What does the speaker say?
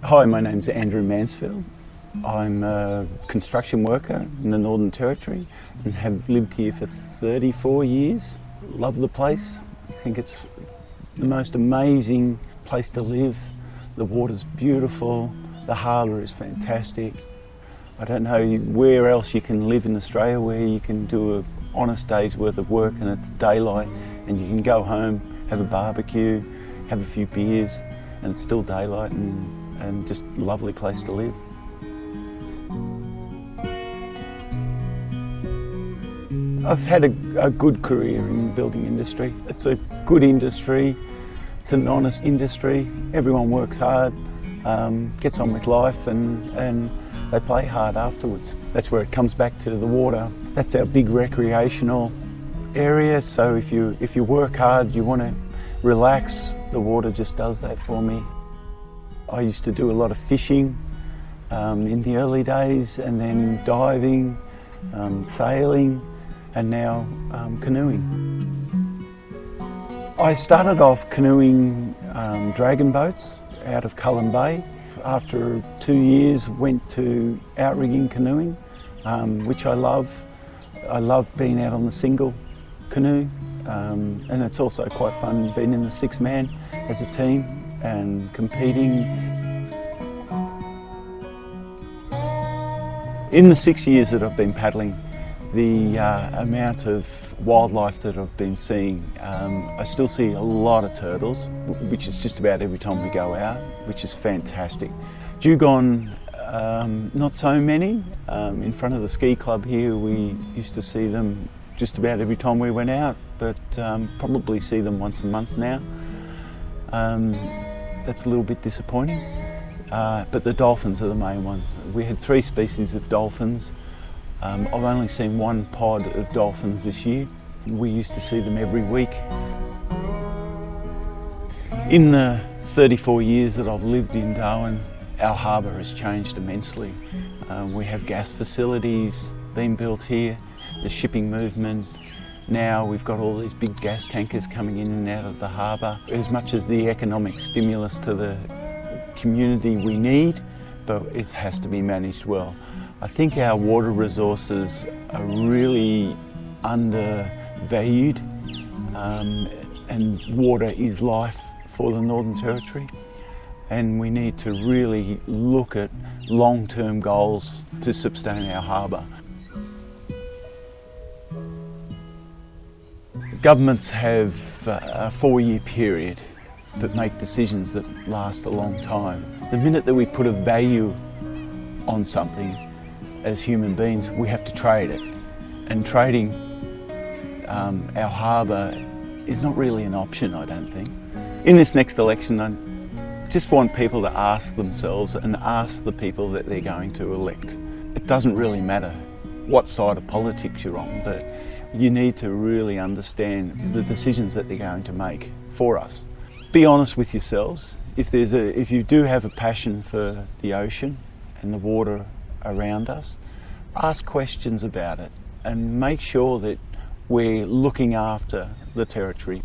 Hi, my name's Andrew Mansfield. I'm a construction worker in the Northern Territory and have lived here for 34 years. Love the place. I think it's the most amazing place to live. The water's beautiful, the harbour is fantastic. I don't know where else you can live in Australia where you can do an honest day's worth of work and it's daylight and you can go home, have a barbecue, have a few beers and it's still daylight and just a lovely place to live. I've had a good career in the building industry. It's a good industry, it's an honest industry, everyone works hard, gets on with life and they play hard afterwards. That's where it comes back to the water. That's our big recreational area, so if you work hard, you want to relax, the water just does that for me. I used to do a lot of fishing in the early days and then diving, sailing and now canoeing. I started off canoeing dragon boats out of Cullen Bay. After 2 years went to outrigging canoeing, which I love. I love being out on the single canoe and it's also quite fun being in the six-man as a team and competing. In the 6 years that I've been paddling, the amount of wildlife that I've been seeing, I still see a lot of turtles, which is just about every time we go out, which is fantastic. Dugong, not so many. In front of the ski club here, we used to see them just about every time we went out, but probably see them once a month now. That's a little bit disappointing, but the dolphins are the main ones. We had 3 species of dolphins. I've only seen 1 pod of dolphins this year. We used to see them every week. In the 34 years that I've lived in Darwin, our harbour has changed immensely. We have gas facilities being built here, the shipping movement. Now we've got all these big gas tankers coming in and out of the harbour. As much as the economic stimulus to the community we need, but it has to be managed well. I think our water resources are really undervalued and water is life for the Northern Territory and we need to really look at long-term goals to sustain our harbour. Governments have a 4-year period that make decisions that last a long time. The minute that we put a value on something as human beings, we have to trade it. And trading our harbour is not really an option, I don't think. In this next election, I just want people to ask themselves and ask the people that they're going to elect. It doesn't really matter what side of politics you're on, but you need to really understand the decisions that they're going to make for us. Be honest with yourselves. If you do have a passion for the ocean and the water around us, ask questions about it and make sure that we're looking after the territory.